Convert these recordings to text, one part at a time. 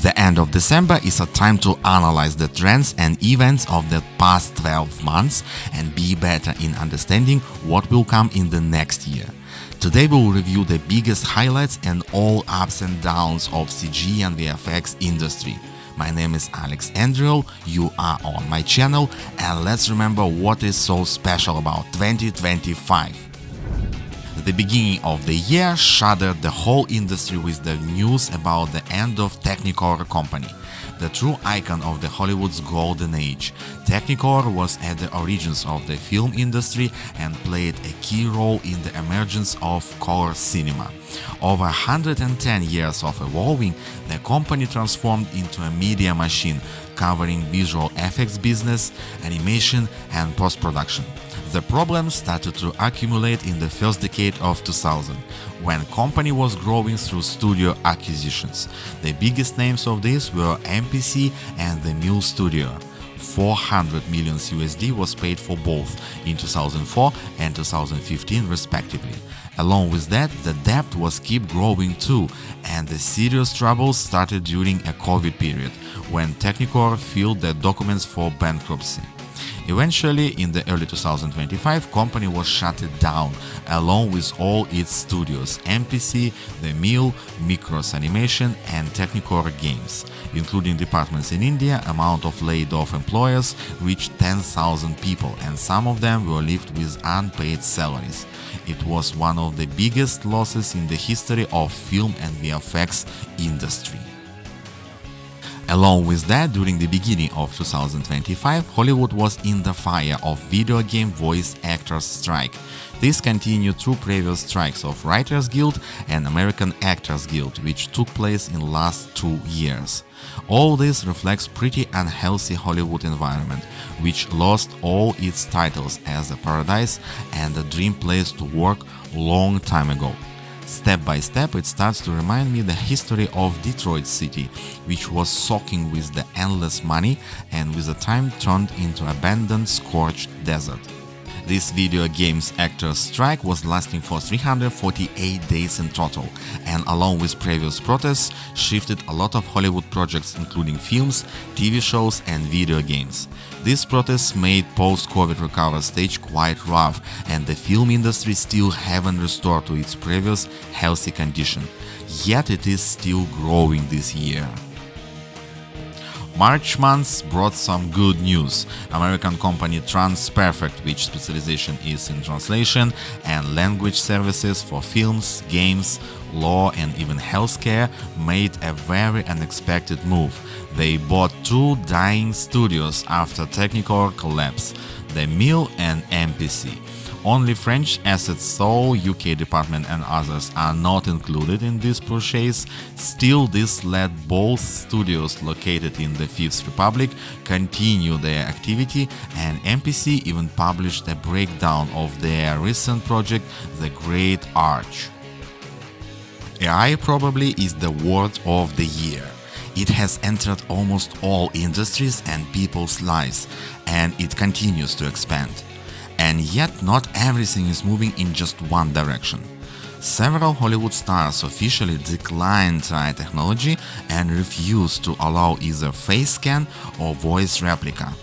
The end of December is a time to analyze the trends and events of the past 12 months and be better in understanding what will come in the next year. Today we will review the biggest highlights and all ups and downs of CG and VFX industry. My name is Alex Andrew, you are on my channel, and let's remember what is so special about 2025. The beginning of the year shuddered the whole industry with the news about the end of Technicolor company, the true icon of the Hollywood's golden age. Technicolor was at the origins of the film industry and played a key role in the emergence of color cinema. Over 110 years of evolving, the company transformed into a media machine covering visual effects business, animation and post-production. The problems started to accumulate in the first decade of 2000, when company was growing through studio acquisitions. The biggest names of these were MPC and the Mill Studio. 400 million USD was paid for both in 2004 and 2015 respectively. Along with that, the debt was keep growing too, and the serious troubles started during a COVID period, when Technicolor filed the documents for bankruptcy. Eventually, in the early 2025, company was shut down, along with all its studios, MPC, The Mill, Micros Animation and Technicolor Games. Including departments in India, amount of laid-off employees reached 10,000 people, and some of them were left with unpaid salaries. It was one of the biggest losses in the history of film and VFX industry. Along with that, during the beginning of 2025, Hollywood was in the fire of video game voice actors strike. This continued through previous strikes of Writers Guild and American Actors Guild, which took place in last 2 years. All this reflects pretty unhealthy Hollywood environment, which lost all its titles as a paradise and a dream place to work long time ago. Step by step, it starts to remind me the history of Detroit City, which was soaking with the endless money and with the time turned into abandoned, scorched desert. This video games actors strike was lasting for 348 days in total, and along with previous protests, shifted a lot of Hollywood projects including films, TV shows and video games. These protests made post-COVID recovery stage quite rough, and the film industry still haven't restored to its previous healthy condition. Yet it is still growing this year. March month brought some good news. American company Tron, which specialization is in translation and language services for films, games, law and even healthcare, made a very unexpected move. They bought 2 dying studios after Technicolor collapse, The Mill and MPC. Only French assets, so UK department and others are not included in this purchase. Still, this led both studios located in the Fifth Republic continue their activity, and MPC even published a breakdown of their recent project, The Great Arch. AI probably is the word of the year. It has entered almost all industries and people's lives, and it continues to expand. And yet not everything is moving in just one direction. Several Hollywood stars officially declined AI technology and refused to allow either face scan or voice replica.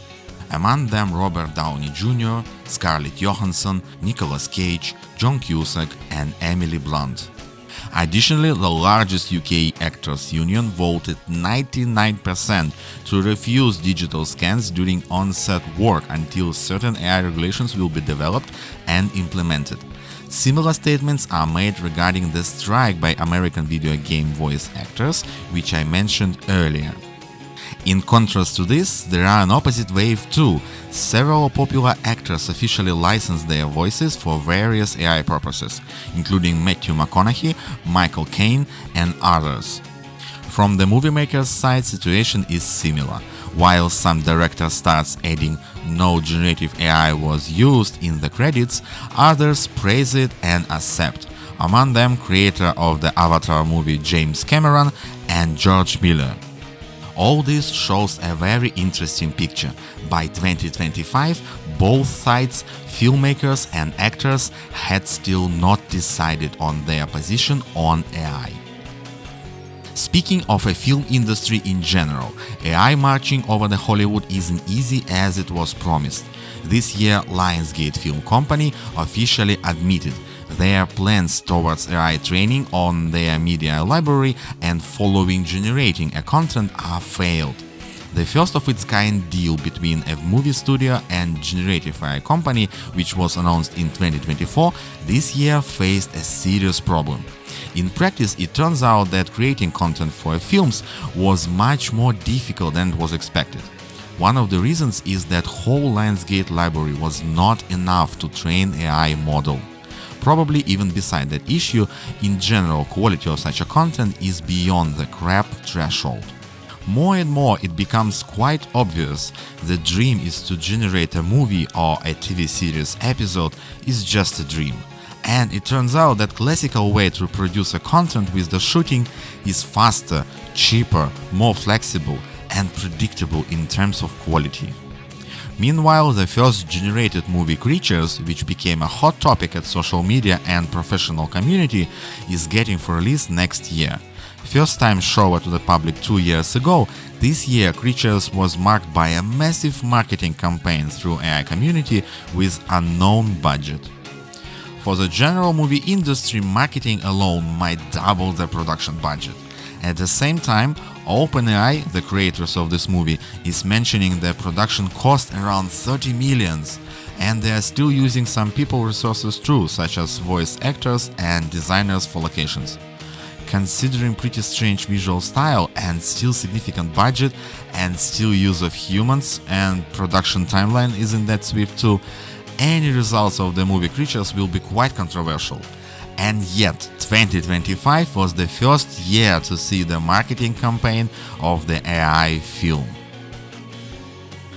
Among them Robert Downey Jr., Scarlett Johansson, Nicolas Cage, John Cusack and Emily Blunt. Additionally, the largest UK actors union voted 99% to refuse digital scans during on-set work until certain AI regulations will be developed and implemented. Similar statements are made regarding the strike by American video game voice actors, which I mentioned earlier. In contrast to this, there are an opposite wave too. Several popular actors officially licensed their voices for various AI purposes, including Matthew McConaughey, Michael Caine and others. From the movie makers' side, situation is similar. While some directors starts adding "no generative AI was used" in the credits, others praise it and accept. Among them, creator of the Avatar movie James Cameron and George Miller. All this shows a very interesting picture. By 2025, both sides, filmmakers and actors, had still not decided on their position on AI. Speaking of a film industry in general, AI marching over the Hollywood isn't easy as it was promised. This year, Lionsgate Film Company officially admitted their plans towards AI training on their media library and following generating a content are failed. The first of its kind deal between a movie studio and generative AI company, which was announced in 2024, this year faced a serious problem. In practice, it turns out that creating content for films was much more difficult than was expected. One of the reasons is that whole Lionsgate library was not enough to train AI model. Probably even beside that issue, in general, quality of such a content is beyond the crap threshold. More and more it becomes quite obvious the dream is to generate a movie or a TV series episode is just a dream. And it turns out that classical way to produce a content with the shooting is faster, cheaper, more flexible and predictable in terms of quality. Meanwhile, the first generated movie Creatures, which became a hot topic at social media and professional community, is getting for release next year. First time shown to the public 2 years ago, this year Creatures was marked by a massive marketing campaign through AI community with unknown budget. For the general movie industry, marketing alone might double the production budget. At the same time, OpenAI, the creators of this movie, is mentioning the production cost around 30 millions, and they are still using some people resources too, such as voice actors and designers for locations. Considering pretty strange visual style and still significant budget and still use of humans and production timeline isn't that swift too, any results of the movie Creatures will be quite controversial. And yet, 2025 was the first year to see the marketing campaign of the AI film.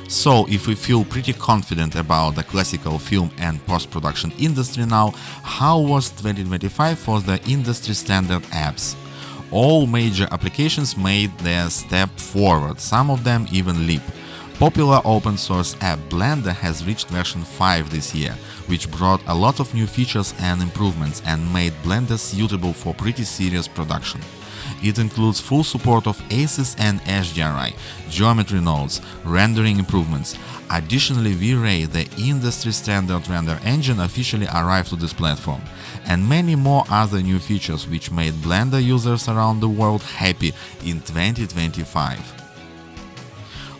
So, if we feel pretty confident about the classical film and post-production industry now, how was 2025 for the industry standard apps? All major applications made their step forward, some of them even leap. Popular open source app Blender has reached version 5 this year, which brought a lot of new features and improvements and made Blender suitable for pretty serious production. It includes full support of ACES and HDRI, geometry nodes, rendering improvements. Additionally, V-Ray, the industry standard render engine, officially arrived to this platform, and many more other new features which made Blender users around the world happy in 2025.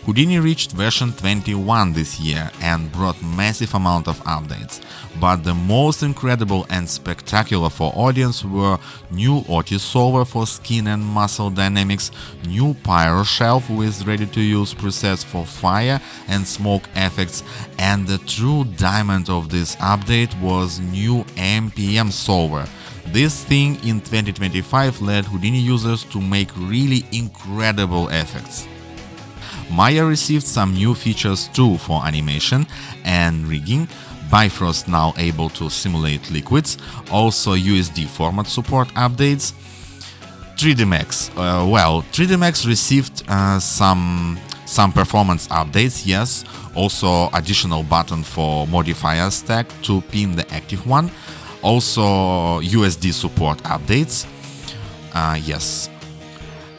Houdini reached version 21 this year and brought massive amount of updates, but the most incredible and spectacular for audience were new Otis solver for skin and muscle dynamics, new pyro shelf with ready-to-use presets for fire and smoke effects, and the true diamond of this update was new MPM solver. This thing in 2025 led Houdini users to make really incredible effects. Maya received some new features too for animation and rigging, Bifrost now able to simulate liquids, also USD format support updates. 3D Max, 3D Max received some performance updates, yes, also additional button for modifier stack to pin the active one, also USD support updates, yes.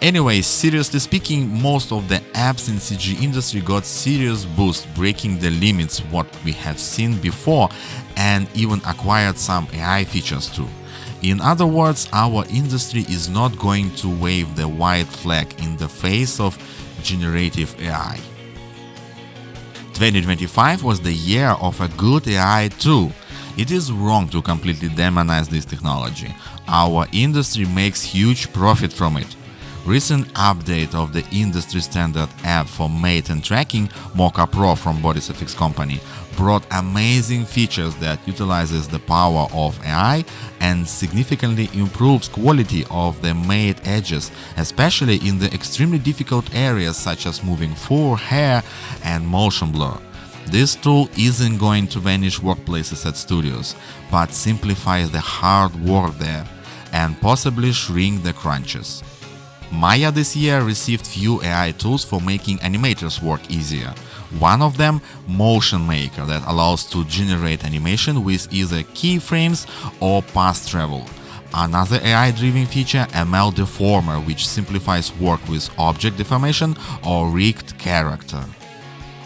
Anyway, seriously speaking, most of the apps in CG industry got serious boost, breaking the limits what we have seen before and even acquired some AI features too. In other words, our industry is not going to wave the white flag in the face of generative AI. 2025 was the year of a good AI too. It is wrong to completely demonize this technology. Our industry makes huge profit from it. Recent update of the industry standard app for mate and tracking, Mocha Pro from VFX company, brought amazing features that utilizes the power of AI and significantly improves quality of the mate edges, especially in the extremely difficult areas such as moving fur, hair and motion blur. This tool isn't going to vanish workplaces at studios, but simplifies the hard work there and possibly shrink the crunches. Maya this year received few AI tools for making animators work easier. One of them, Motion Maker, that allows to generate animation with either keyframes or path travel. Another AI-driven feature, ML Deformer, which simplifies work with object deformation or rigged character.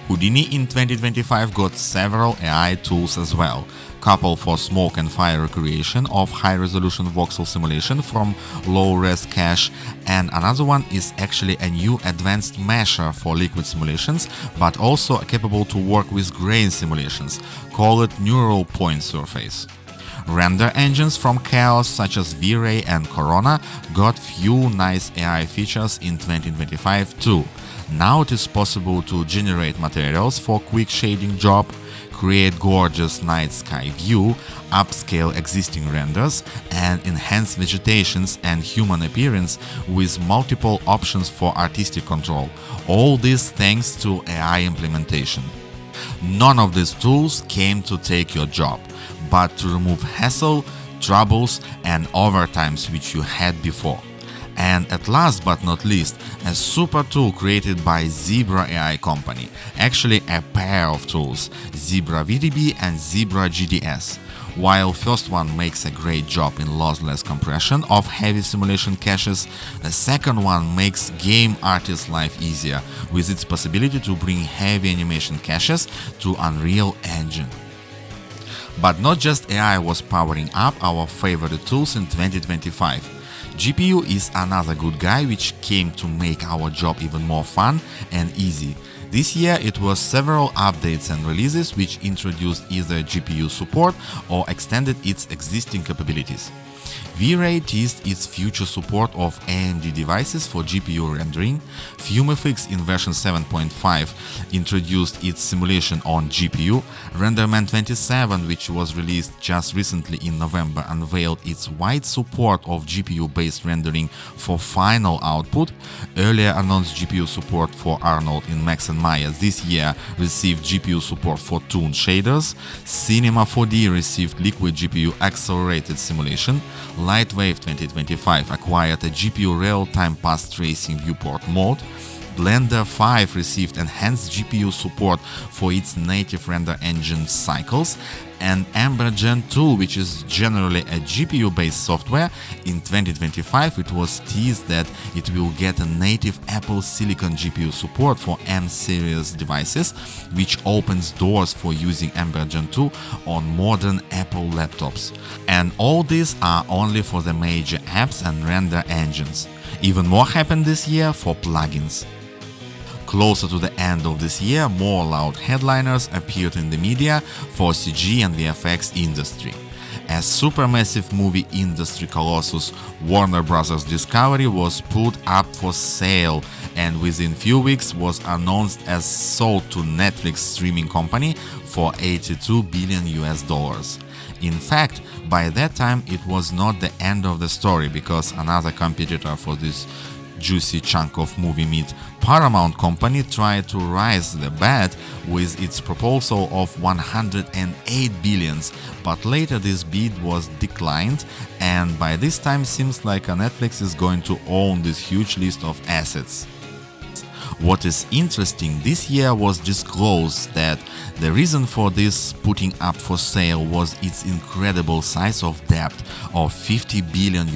Houdini in 2025 got several AI tools as well. Couple for smoke and fire recreation of high-resolution voxel simulation from low-res cache, and another one is actually a new advanced mesher for liquid simulations, but also capable to work with grain simulations. Call it neural point surface. Render engines from Chaos such as V-Ray and Corona got few nice AI features in 2025 too. Now it is possible to generate materials for quick shading job, create gorgeous night sky view, upscale existing renders, and enhance vegetations and human appearance with multiple options for artistic control. All this thanks to AI implementation. None of these tools came to take your job, but to remove hassle, troubles, and overtimes which you had before. And at last but not least, a super tool created by Zebra AI company, actually a pair of tools, Zebra VDB and Zebra GDS. While first one makes a great job in lossless compression of heavy simulation caches, the second one makes game artists' life easier with its possibility to bring heavy animation caches to Unreal Engine. But not just AI was powering up our favorite tools in 2025. GPU is another good guy which came to make our job even more fun and easy. This year it was several updates and releases which introduced either GPU support or extended its existing capabilities. V-Ray teased its future support of AMD devices for GPU rendering. FumeFX in version 7.5 introduced its simulation on GPU. RenderMan 27, which was released just recently in November, unveiled its wide support of GPU-based rendering for final output. Earlier announced GPU support for Arnold in Max and Maya this year received GPU support for tuned shaders. Cinema 4D received liquid GPU accelerated simulation. Lightwave 2025 acquired a GPU real-time path tracing viewport mode. Blender 5 received enhanced GPU support for its native render engine cycles, and Ember Gen 2, which is generally a GPU-based software, in 2025 it was teased that it will get a native Apple Silicon GPU support for M-series devices, which opens doors for using Ember Gen 2 on modern Apple laptops. And all these are only for the major apps and render engines. Even more happened this year for plugins. Closer to the end of this year, more loud headliners appeared in the media for CG and VFX industry. A supermassive movie industry colossus, Warner Bros. Discovery, was put up for sale and within few weeks was announced as sold to Netflix streaming company for $82 billion. In fact, by that time it was not the end of the story, because another competitor for this juicy chunk of movie meat, Paramount Company, tried to rise the bet with its proposal of 108 billion, but later this bid was declined, and by this time seems like Netflix is going to own this huge list of assets. What is interesting, this year was disclosed that the reason for this putting up for sale was its incredible size of debt of $50 billion,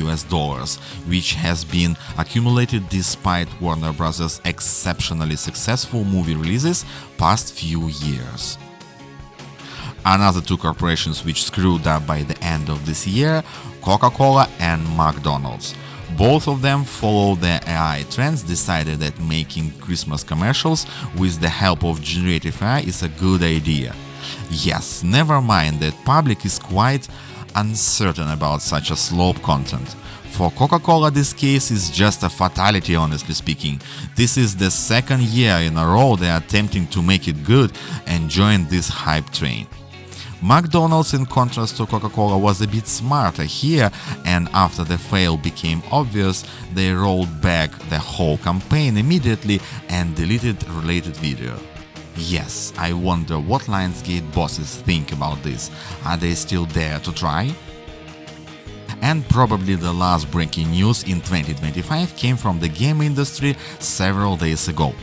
which has been accumulated despite Warner Bros.' exceptionally successful movie releases past few years. Another two corporations which screwed up by the end of this year, Coca-Cola and McDonald's. Both of them followed the AI trends, decided that making Christmas commercials with the help of generative AI is a good idea. Yes, never mind that public is quite uncertain about such a slope content. For Coca-Cola this case is just a fatality, honestly speaking. This is the second year in a row they are attempting to make it good and join this hype train. McDonald's, in contrast to Coca-Cola, was a bit smarter here, and after the fail became obvious, they rolled back the whole campaign immediately and deleted related video. Yes, I wonder what Lionsgate bosses think about this. Are they still there to try? And probably the last breaking news in 2025 came from the game industry several days ago.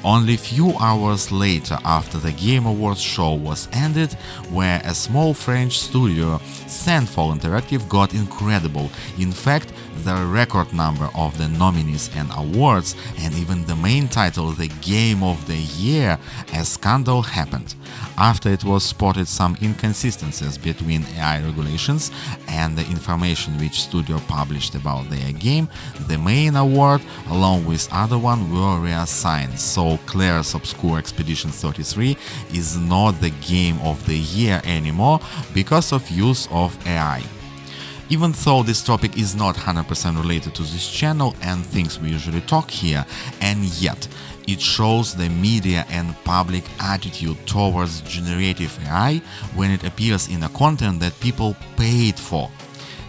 Only few hours later, after the Game Awards show was ended, where a small French studio, Sandfall Interactive, got incredible, in fact, the record number of the nominees and awards, and even the main title, the Game of the Year, a scandal happened. After it was spotted some inconsistencies between AI regulations and the information which studio published about their game, the main award, along with other one, were reassigned, so Claire's Obscure Expedition 33 is not the Game of the Year anymore because of use of AI. Even though this topic is not 100% related to this channel and things we usually talk here, and yet it shows the media and public attitude towards generative AI when it appears in a content that people paid for.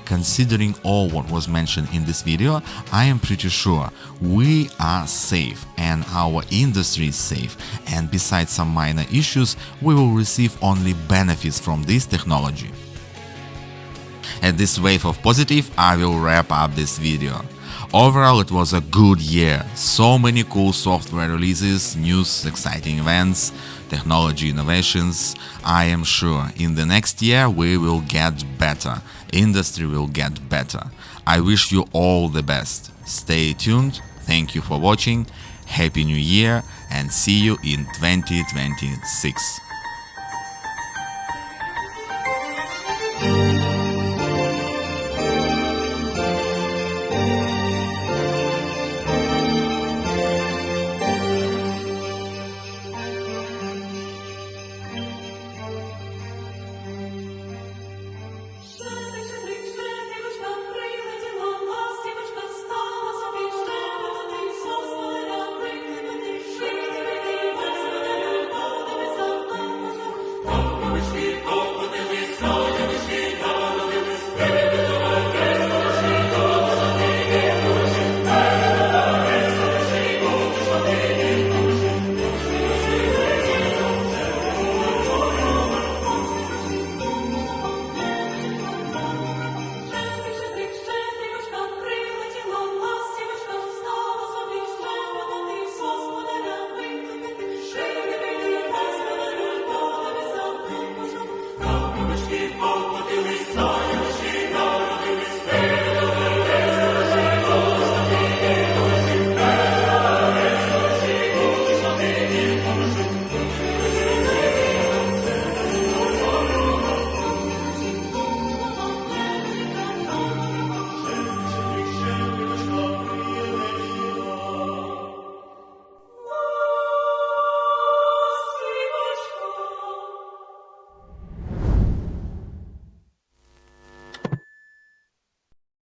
Considering all what was mentioned in this video, I am pretty sure we are safe and our industry is safe, and besides some minor issues, we will receive only benefits from this technology. At this wave of positive, I will wrap up this video. Overall, it was a good year. So many cool software releases, news, exciting events, technology innovations. I am sure in the next year we will get better. Industry will get better. I wish you all the best. Stay tuned. Thank you for watching. Happy New Year and see you in 2026.